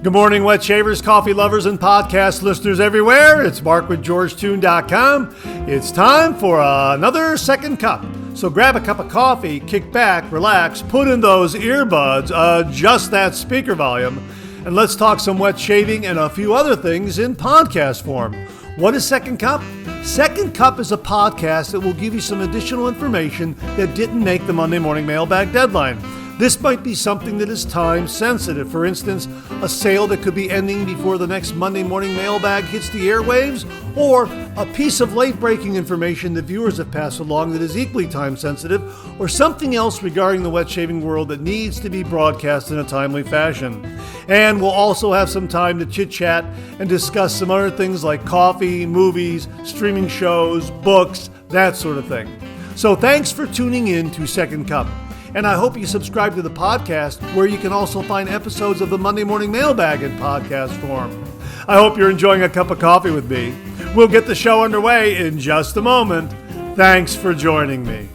Good morning, wet shavers, coffee lovers, and podcast listeners everywhere. It's Mark with GeorgeToon.com. It's time for another second cup. So grab a cup of coffee, kick back, relax, put in those earbuds, adjust that speaker volume, and let's talk some wet shaving and a few other things in podcast form. What is Second Cup? Second Cup is a podcast that will give you some additional information that didn't make the Monday morning mailbag deadline. This might be something that is time sensitive. For instance, a sale that could be ending before the next Monday morning mailbag hits the airwaves, or a piece of late-breaking information that viewers have passed along that is equally time sensitive, or something else regarding the wet shaving world that needs to be broadcast in a timely fashion. And we'll also have some time to chit-chat and discuss some other things like coffee, movies, streaming shows, books, that sort of thing. So thanks for tuning in to Second Cup. And I hope you subscribe to the podcast, where you can also find episodes of the Monday Morning Mailbag in podcast form. I hope you're enjoying a cup of coffee with me. We'll get the show underway in just a moment. Thanks for joining me.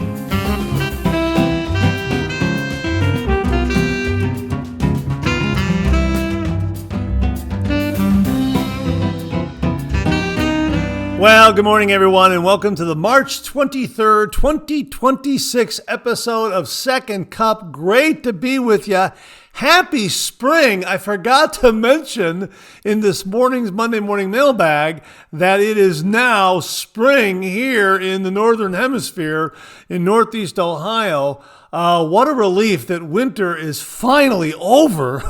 Well, good morning, everyone, and welcome to the March 23rd, 2026 episode of Second Cup. Great to be with you. Happy spring. I forgot to mention in this morning's Monday morning mailbag that it is now spring here in the Northern Hemisphere in Northeast Ohio. What a relief that winter is finally over.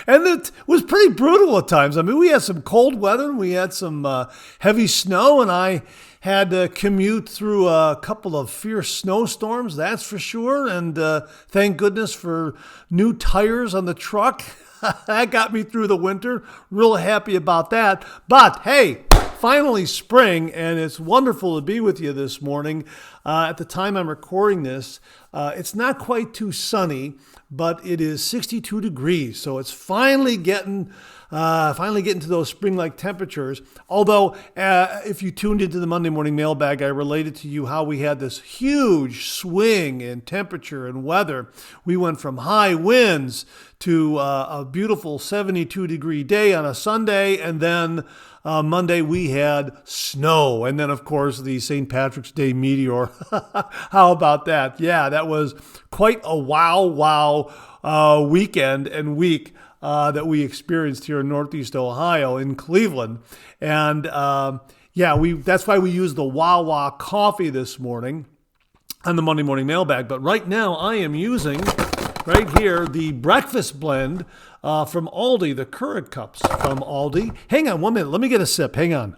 And it was pretty brutal at times. I mean, we had some cold weather, we had some heavy snow, and I had to commute through a couple of fierce snowstorms, that's for sure. And thank goodness for new tires on the truck. That got me through the winter. Real happy about that. But hey, finally spring, and it's wonderful to be with you this morning. At the time I'm recording this, it's not quite too sunny, but it is 62 degrees. So it's finally getting to those spring-like temperatures. Although, if you tuned into the Monday morning mailbag, I related to you how we had this huge swing in temperature and weather. We went from high winds to a beautiful 72-degree day on a Sunday, and then Monday we had snow, and then of course the St. Patrick's Day meteor. How about that? Yeah, that was quite a wow weekend and week that we experienced here in Northeast Ohio in Cleveland. And that's why we used the Wawa coffee this morning on the Monday morning mailbag. But right now I am using right here the breakfast blend from Aldi, the Keurig cups from Aldi. Hang on 1 minute. Let me get a sip. Hang on.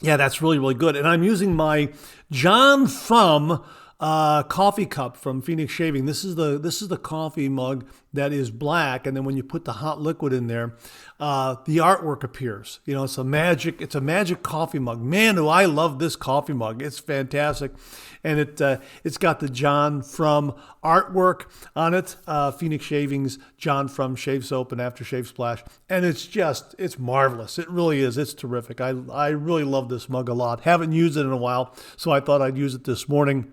Yeah, that's really, really good. And I'm using my John From coffee cup from Phoenix Shaving. This is the coffee mug that is black, and then when you put the hot liquid in there, the artwork appears. You know, it's a magic coffee mug. Man, do I love this coffee mug. It's fantastic. And it's got the John From artwork on it. Phoenix Shaving's John From shave soap and aftershave splash. And it's marvelous. It really is. It's terrific. I really love this mug a lot. Haven't used it in a while, so I thought I'd use it this morning,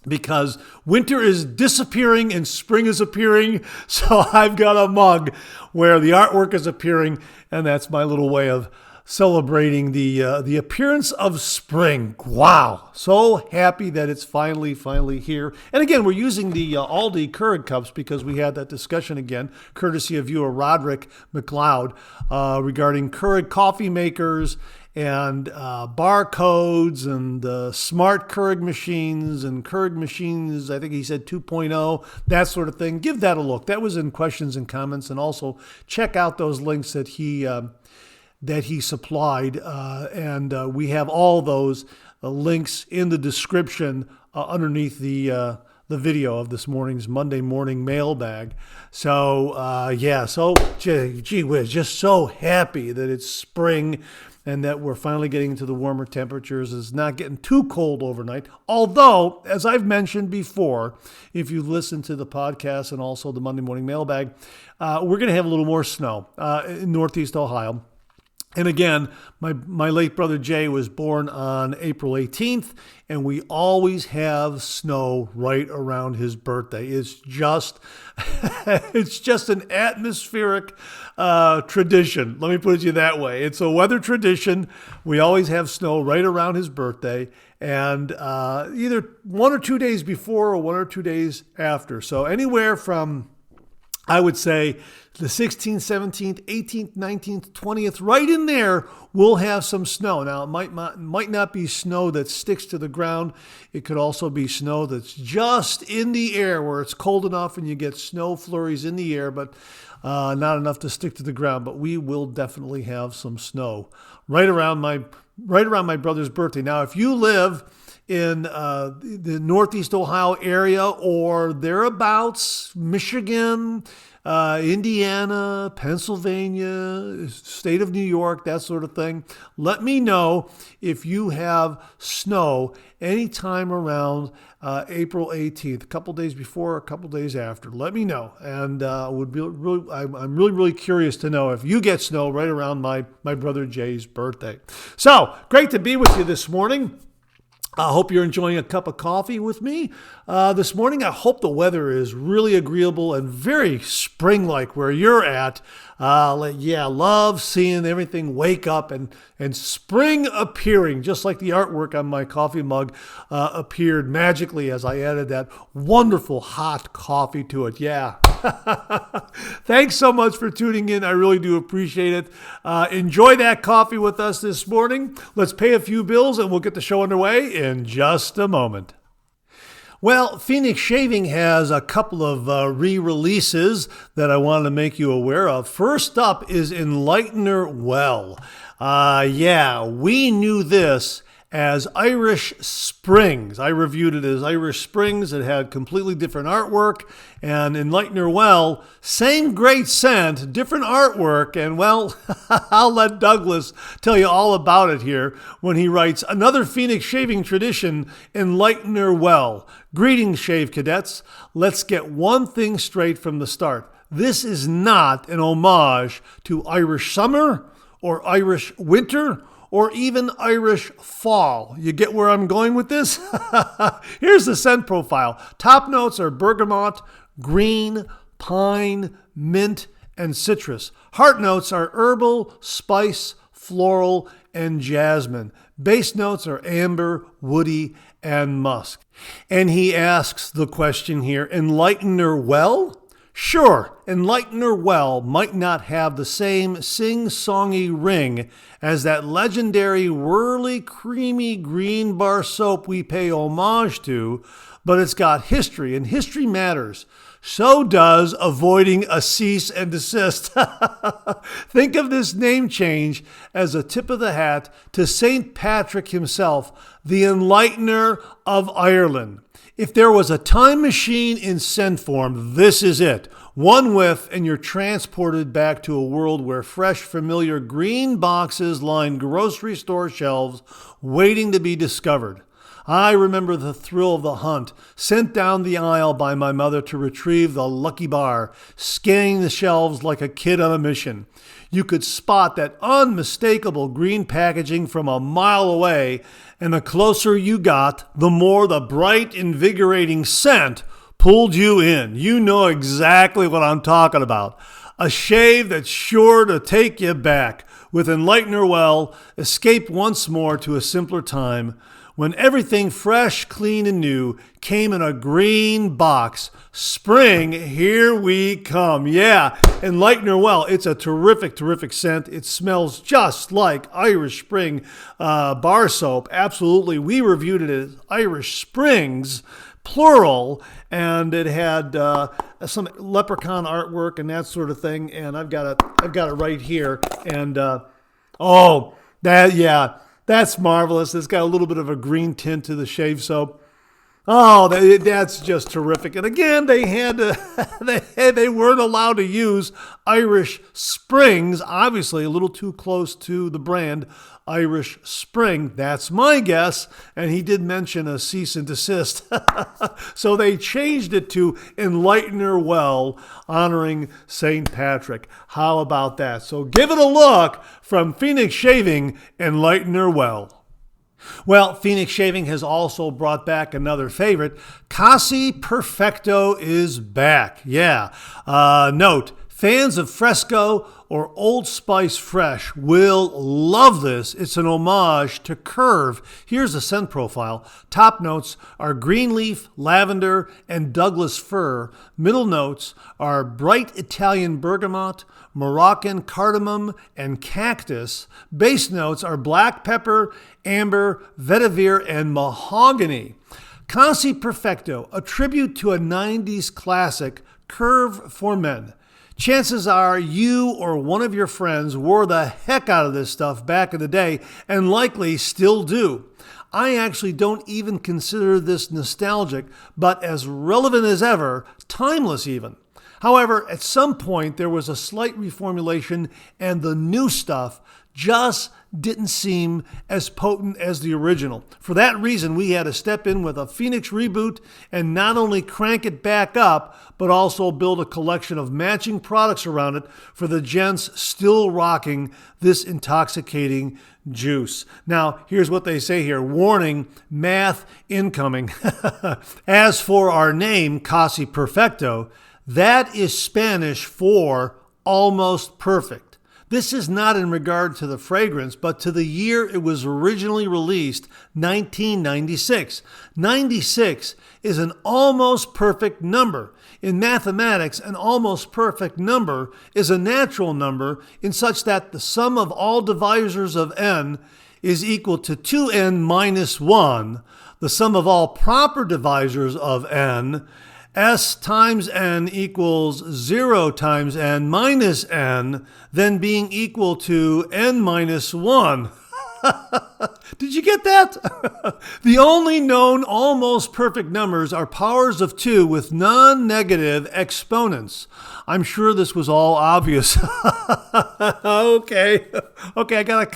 because winter is disappearing and spring is appearing. So I've got a mug where the artwork is appearing, and that's my little way of celebrating the appearance of spring. Wow. So happy that it's finally here. And again, we're using the Aldi Keurig cups because we had that discussion again, courtesy of viewer Roderick McLeod, regarding Keurig coffee makers and barcodes and smart Keurig machines and Keurig machines, I think he said 2.0, that sort of thing. Give that a look. That was in questions and comments. And also check out those links that he supplied. And we have all those links in the description underneath the video of this morning's Monday morning mailbag. So, gee whiz, just so happy that it's spring and that we're finally getting into the warmer temperatures. It's not getting too cold overnight. Although, as I've mentioned before, if you listen to the podcast and also the Monday morning mailbag, we're going to have a little more snow in Northeast Ohio. And again, my late brother Jay was born on April 18th, and we always have snow right around his birthday. It's just, it's just an atmospheric tradition. Let me put it to you that way. It's a weather tradition. We always have snow right around his birthday, and either 1 or 2 days before or 1 or 2 days after. So anywhere from, I would say, the 16th, 17th, 18th, 19th, 20th, right in there, we'll have some snow. Now, it might not be snow that sticks to the ground. It could also be snow that's just in the air where it's cold enough and you get snow flurries in the air, but not enough to stick to the ground. But we will definitely have some snow right around my brother's birthday. Now, if you live in the Northeast Ohio area or thereabouts, Michigan, Indiana, Pennsylvania, state of New York, that sort of thing, let me know if you have snow anytime around April 18th, a couple days before, a couple days after. Let me know. And I'm really curious to know if you get snow right around my brother Jay's birthday. So, great to be with you this morning. I hope you're enjoying a cup of coffee with me this morning. I hope the weather is really agreeable and very spring-like where you're at. Love seeing everything wake up and spring appearing, just like the artwork on my coffee mug appeared magically as I added that wonderful hot coffee to it. Yeah. Thanks so much for tuning in. I really do appreciate it. Enjoy that coffee with us this morning. Let's pay a few bills and we'll get the show underway in just a moment. Well, Phoenix Shaving has a couple of re-releases that I want to make you aware of. First up is Enlightener Well. We knew this as Irish Springs. I reviewed it as Irish Springs. It had completely different artwork. And Enlightener Well, same great scent, different artwork. And well, I'll let Douglas tell you all about it here when he writes, another Phoenix Shaving tradition, Enlightener Well. Greetings, Shave Cadets. Let's get one thing straight from the start. This is not an homage to Irish summer or Irish winter or even Irish fall. You get where I'm going with this? Here's the scent profile. Top notes are bergamot, green, pine, mint, and citrus. Heart notes are herbal, spice, floral, and jasmine. Base notes are amber, woody, and musk. And he asks the question here, Enlightener Well? Sure, Enlightener Well might not have the same sing-songy ring as that legendary whirly, creamy green bar soap we pay homage to, but it's got history, and history matters. So does avoiding a cease and desist. Think of this name change as a tip of the hat to St. Patrick himself, the Enlightener of Ireland. If there was a time machine in scent form, this is it. One whiff and you're transported back to a world where fresh, familiar green boxes line grocery store shelves waiting to be discovered. I remember the thrill of the hunt, sent down the aisle by my mother to retrieve the lucky bar, scanning the shelves like a kid on a mission. You could spot that unmistakable green packaging from a mile away, and the closer you got, the more the bright, invigorating scent pulled you in. You know exactly what I'm talking about. A shave that's sure to take you back. With Enlightener Well, escape once more to a simpler time when everything fresh, clean, and new came in a green box. Spring, here we come. Yeah, Enlightener Well, it's a terrific scent. It smells just like Irish Spring bar soap. Absolutely. We reviewed it as Irish Springs, plural, and it had some leprechaun artwork and that sort of thing. And I've got it right here. And that's marvelous. It's got a little bit of a green tint to the shave soap. Oh, that's just terrific. And again, they had to, they weren't allowed to use Irish Springs, obviously a little too close to the brand Irish Spring. That's my guess. And he did mention a cease and desist. So they changed it to Enlightener Well, honoring St. Patrick. How about that? So give it a look from Phoenix Shaving, Enlightener Well. Well, Phoenix Shaving has also brought back another favorite. Casi Perfecto is back. Yeah. Note, fans of Fresco or Old Spice Fresh will love this. It's an homage to Curve. Here's the scent profile. Top notes are green leaf, lavender, and Douglas fir. Middle notes are bright Italian bergamot, Moroccan cardamom, and cactus. Base notes are black pepper, amber, vetiver, and mahogany. Casi Perfecto, a tribute to a 90s classic, Curve for Men. Chances are you or one of your friends wore the heck out of this stuff back in the day and likely still do. I actually don't even consider this nostalgic, but as relevant as ever, timeless even. However, at some point there was a slight reformulation and the new stuff just didn't seem as potent as the original. For that reason, we had to step in with a Phoenix reboot and not only crank it back up, but also build a collection of matching products around it for the gents still rocking this intoxicating juice. Now, here's what they say here. Warning, math incoming. As for our name, Casi Perfecto, that is Spanish for almost perfect. This is not in regard to the fragrance, but to the year it was originally released, 1996. 96 is an almost perfect number. In mathematics, an almost perfect number is a natural number in such that the sum of all divisors of n is equal to 2n minus 1. The sum of all proper divisors of n, S times n equals 0 times n minus n, then being equal to n minus 1. Did you get that? The only known almost perfect numbers are powers of 2 with non-negative exponents. I'm sure this was all obvious. Okay, I got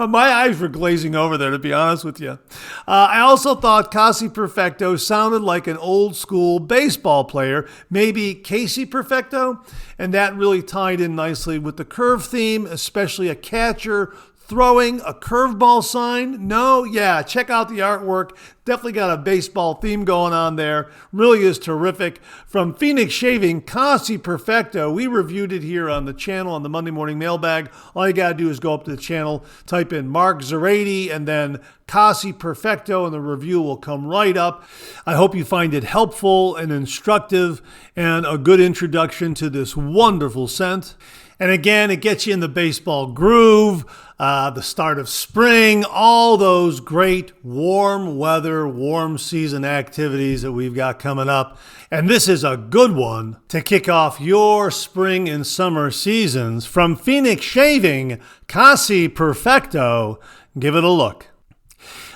my eyes were glazing over there, to be honest with you. I also thought Casi Perfecto sounded like an old school baseball player, maybe Casey Perfecto, and that really tied in nicely with the Curve theme, especially a catcher throwing a curveball sign. No, yeah, check out the artwork. Definitely got a baseball theme going on there. Really is terrific. From Phoenix Shaving, Casi Perfecto. We reviewed it here on the channel on the Monday Morning Mailbag. All you got to do is go up to the channel, type in Mark Zarady, and then Casi Perfecto, and the review will come right up. I hope you find it helpful and instructive and a good introduction to this wonderful scent. And again, it gets you in the baseball groove, the start of spring, all those great warm weather, warm season activities that we've got coming up. And this is a good one to kick off your spring and summer seasons. From Phoenix Shaving, Casi Perfecto. Give it a look.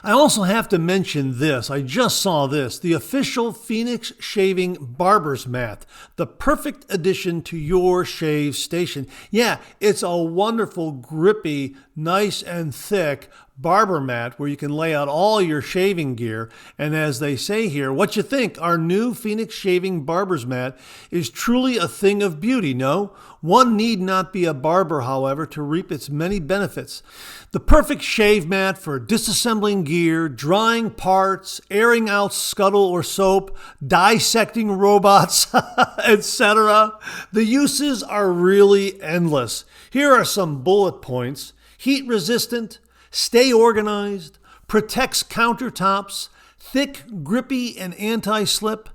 I also have to mention this. I just saw this. The official Phoenix Shaving Barber's Mat. The perfect addition to your shave station. Yeah, it's a wonderful, grippy, nice and thick barber mat where you can lay out all your shaving gear. And as they say here, what you think? Our new Phoenix Shaving Barber's Mat is truly a thing of beauty, no? One need not be a barber, however, to reap its many benefits. The perfect shave mat for disassembling gear, drying parts, airing out scuttle or soap, dissecting robots, etc. The uses are really endless. Here are some bullet points. Heat resistant, stay organized, protects countertops, thick, grippy, and anti-slip,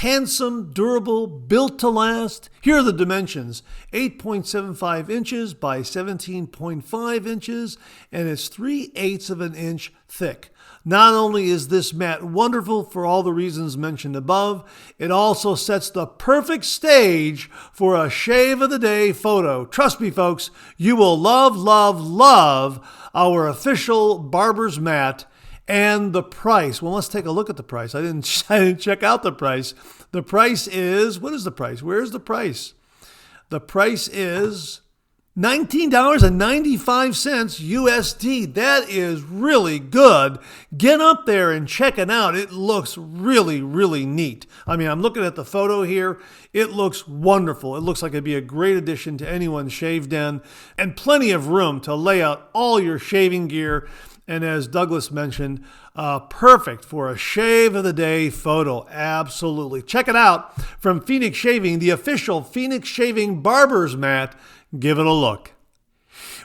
handsome, durable, built to last. Here are the dimensions: 8.75 inches by 17.5 inches, and it's 3/8 of an inch thick. Not only is this mat wonderful for all the reasons mentioned above, it also sets the perfect stage for a shave of the day photo. Trust me, folks, you will love, love, love our official barber's mat And the price, well, let's take a look at the price. I didn't check out the price. The price is, what is the price? Where's the price? The price is $19.95 USD. That is really good. Get up there and check it out. It looks really, really neat. I mean, I'm looking at the photo here. It looks wonderful. It looks like it'd be a great addition to anyone's shave den, and plenty of room to lay out all your shaving gear. And as Douglas mentioned, perfect for a shave of the day photo. Absolutely. Check it out from Phoenix Shaving, the official Phoenix Shaving Barber's Mat. Give it a look.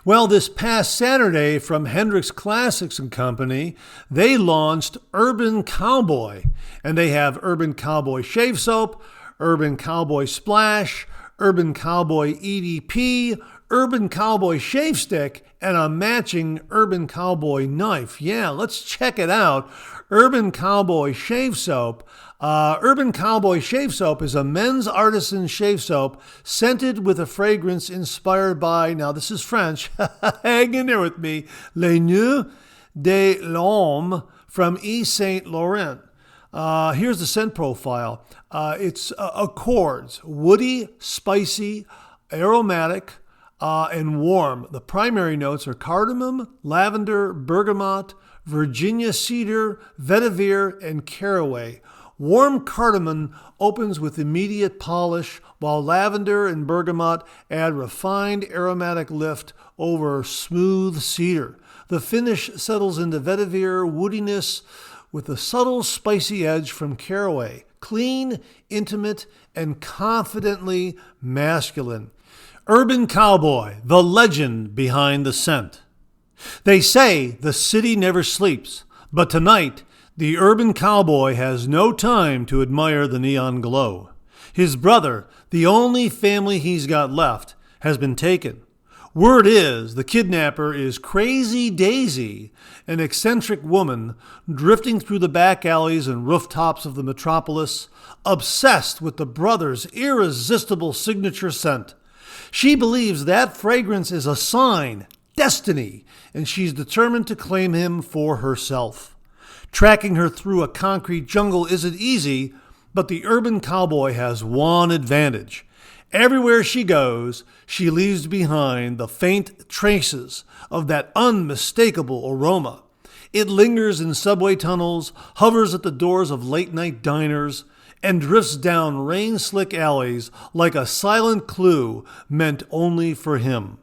Well, this past Saturday from Hendrix Classics and Company, they launched Urban Cowboy. And they have Urban Cowboy Shave Soap, Urban Cowboy Splash, Urban Cowboy EDP, Urban Cowboy Shave Stick, and a matching Urban Cowboy knife. Yeah, let's check it out. Urban Cowboy Shave Soap. Urban Cowboy Shave Soap is a men's artisan shave soap scented with a fragrance inspired by, now this is French, hang in there with me, Les Nœuds de l'Homme from Yves Saint Laurent. Here's the scent profile. It's accords, woody, spicy, aromatic, and warm. The primary notes are cardamom, lavender, bergamot, Virginia cedar, vetiver, and caraway. Warm cardamom opens with immediate polish, while lavender and bergamot add refined aromatic lift over smooth cedar. The finish settles into vetiver woodiness with a subtle spicy edge from caraway. Clean, intimate, and confidently masculine. Urban Cowboy, the legend behind the scent. They say the city never sleeps, but tonight, the Urban Cowboy has no time to admire the neon glow. His brother, the only family he's got left, has been taken. Word is the kidnapper is Crazy Daisy, an eccentric woman drifting through the back alleys and rooftops of the metropolis, obsessed with the brother's irresistible signature scent. She believes that fragrance is a sign, destiny, and she's determined to claim him for herself. Tracking her through a concrete jungle isn't easy, but the Urban Cowboy has one advantage. Everywhere she goes, she leaves behind the faint traces of that unmistakable aroma. It lingers in subway tunnels, hovers at the doors of late-night diners, and drifts down rain-slick alleys like a silent clue meant only for him.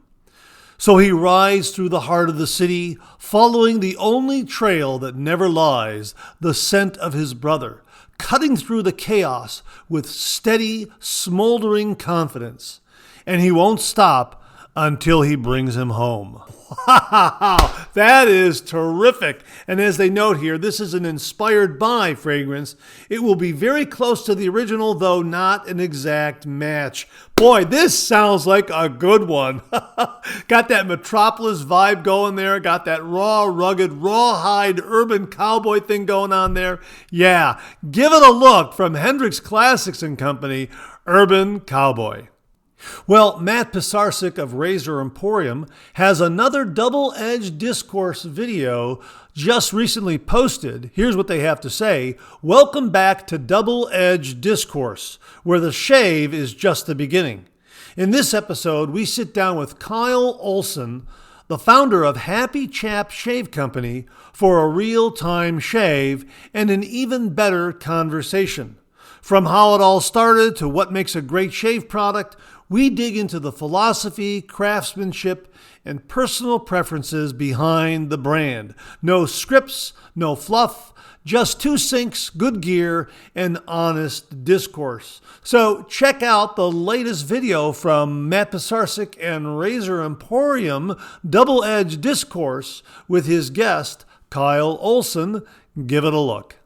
So he rides through the heart of the city, following the only trail that never lies, the scent of his brother, cutting through the chaos with steady, smoldering confidence. And he won't stop until he brings him home. Wow, that is terrific. And as they note here, this is an inspired by fragrance. It will be very close to the original, though not an exact match. Boy, this sounds like a good one. Got that metropolis vibe going there. Got that raw, rugged, rawhide urban cowboy thing going on there. Yeah, give it a look from Hendrix Classics and Company, Urban Cowboy. Well, Matt Pisarcik of Razor Emporium has another double-edged discourse video just recently posted. Here's what they have to say. Welcome back to Double-Edged Discourse, where the shave is just the beginning. In this episode, we sit down with Kyle Olson, the founder of Happy Chap Shave Company, for a real-time shave and an even better conversation. From how it all started to what makes a great shave product, we dig into the philosophy, craftsmanship, and personal preferences behind the brand. No scripts, no fluff, just two sinks, good gear, and honest discourse. So check out the latest video from Matt Pisarcik and Razor Emporium, Double-Edged Discourse, with his guest, Kyle Olson. Give it a look.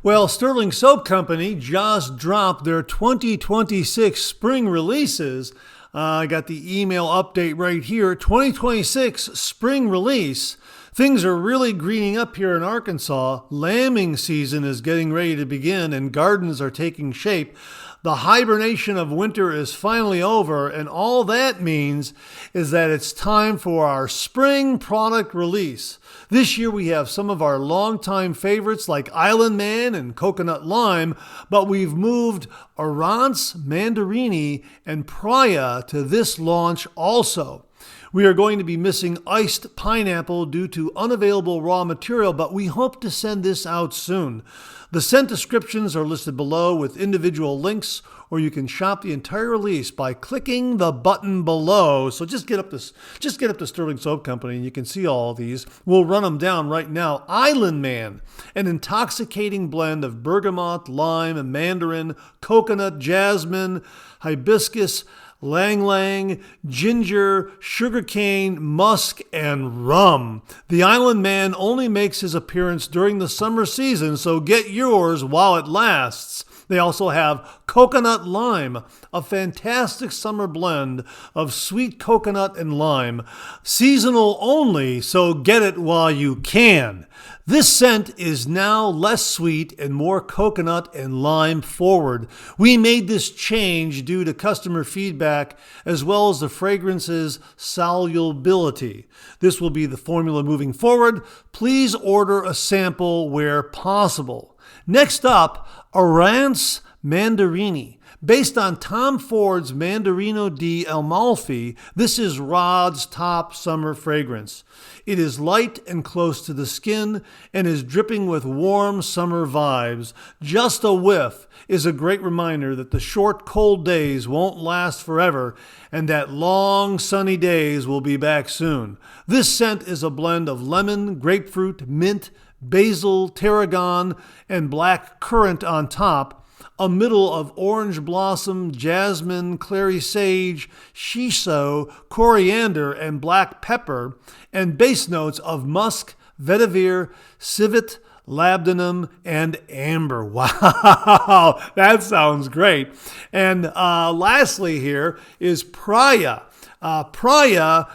Well, Sterling Soap Company just dropped their 2026 spring releases. I got the email update right here. 2026 spring release. Things are really greening up here in Arkansas. Lambing season is getting ready to begin and gardens are taking shape. The hibernation of winter is finally over, and all that means is that it's time for our spring product release. This year we have some of our longtime favorites like Island Man and Coconut Lime, but we've moved Arance, Mandarini, and Praia to this launch also. We are going to be missing iced pineapple due to unavailable raw material, but we hope to send this out soon. The scent descriptions are listed below with individual links, or you can shop the entire release by clicking the button below. So just get up to Sterling Soap Company and you can see all of these. We'll run them down right now. Island Man, an intoxicating blend of bergamot, lime, and mandarin, coconut, jasmine, hibiscus, lang lang, ginger, sugarcane, musk, and rum. The Island Man only makes his appearance during the summer season, so get yours while it lasts. They also have Coconut Lime, a fantastic summer blend of sweet coconut and lime. Seasonal only, so get it while you can. This scent is now less sweet and more coconut and lime forward. We made this change due to customer feedback as well as the fragrance's solubility. This will be the formula moving forward. Please order a sample where possible. Next up, Arance Mandarini. Based on Tom Ford's Mandarino di Amalfi, this is Rod's top summer fragrance. It is light and close to the skin and is dripping with warm summer vibes. Just a whiff is a great reminder that the short, cold days won't last forever and that long, sunny days will be back soon. This scent is a blend of lemon, grapefruit, mint, basil, tarragon, and black currant on top, a middle of orange blossom, jasmine, clary sage, shiso, coriander, and black pepper, and base notes of musk, vetiver, civet, labdanum, and amber. Wow, that sounds great. And lastly here is Praia. Praia,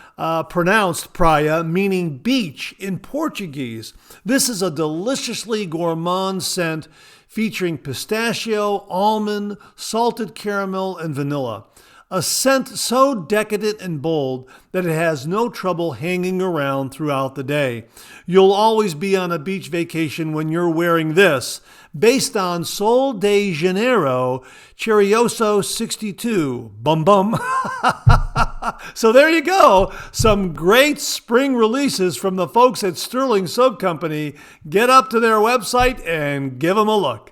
pronounced praia, meaning beach in Portuguese. This is a deliciously gourmand scent featuring pistachio, almond, salted caramel, and vanilla. A scent so decadent and bold that it has no trouble hanging around throughout the day. You'll always be on a beach vacation when you're wearing this. Based on Sol de Janeiro, Cherioso 62. Bum bum. So there you go. Some great spring releases from the folks at Sterling Soap Company. Get up to their website and give them a look.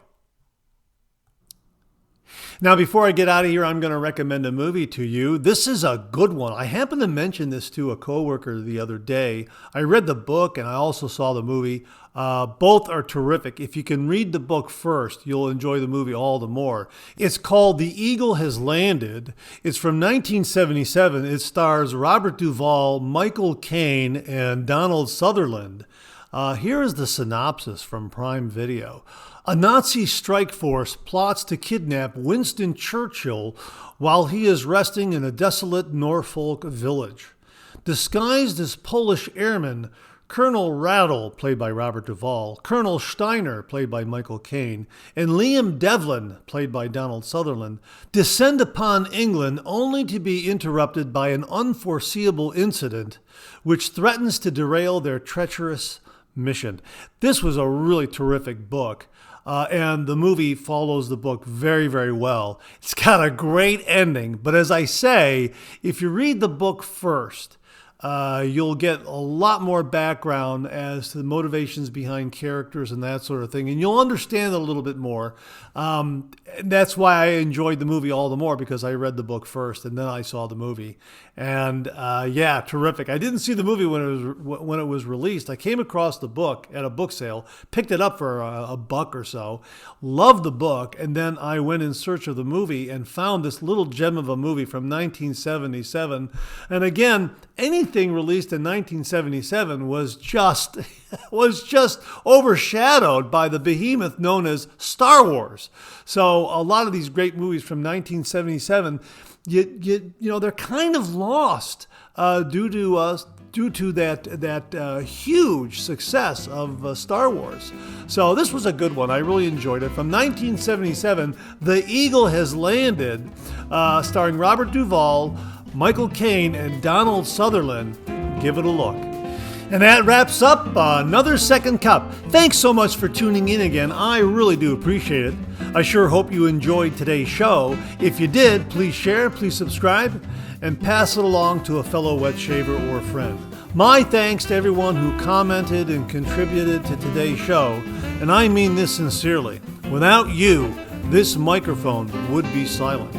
Now, before I get out of here, I'm going to recommend a movie to you. This is a good one. I happened to mention this to a coworker the other day. I read the book and I also saw the movie. Both are terrific. If you can read the book first, you'll enjoy the movie all the more. It's called The Eagle Has Landed. It's from 1977. It stars Robert Duvall, Michael Caine, and Donald Sutherland. Here is the synopsis from Prime Video. A Nazi strike force plots to kidnap Winston Churchill while he is resting in a desolate Norfolk village. Disguised as Polish airmen, Colonel Rattle, played by Robert Duvall, Colonel Steiner, played by Michael Caine, and Liam Devlin, played by Donald Sutherland, descend upon England only to be interrupted by an unforeseeable incident which threatens to derail their treacherous mission. This was a really terrific book. And the movie follows the book very, very well. It's got a great ending. But as I say, if you read the book first, you'll get a lot more background as to the motivations behind characters and that sort of thing. And you'll understand it a little bit more. And that's why I enjoyed the movie all the more, because I read the book first and then I saw the movie. And yeah, terrific. I didn't see the movie when it was released. I came across the book at a book sale, picked it up for a buck or so, loved the book, and then I went in search of the movie and found this little gem of a movie from 1977. And again, anything released in 1977 was just overshadowed by the behemoth known as Star Wars. So a lot of these great movies from 1977, you know, they're kind of lost due to due to that huge success of Star Wars. So this was a good one. I really enjoyed it. From 1977, The Eagle Has Landed, starring Robert Duvall, Michael Caine, and Donald Sutherland. Give it a look. And that wraps up another Second Cup. Thanks so much for tuning in again. I really do appreciate it. I sure hope you enjoyed today's show. If you did, please share, please subscribe, and pass it along to a fellow wet shaver or friend. My thanks to everyone who commented and contributed to today's show, and I mean this sincerely. Without you, this microphone would be silent.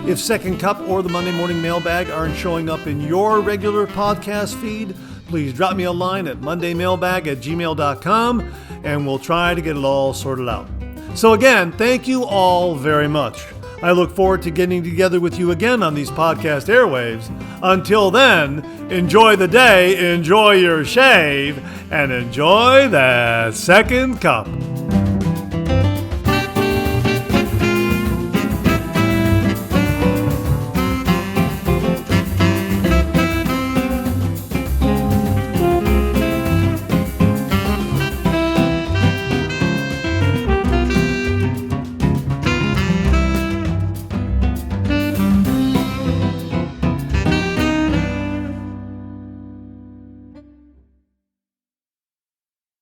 If Second Cup or the Monday Morning Mailbag aren't showing up in your regular podcast feed, please drop me a line at mondaymailbag@gmail.com, and we'll try to get it all sorted out. So again, thank you all very much. I look forward to getting together with you again on these podcast airwaves. Until then, enjoy the day, enjoy your shave, and enjoy that second cup.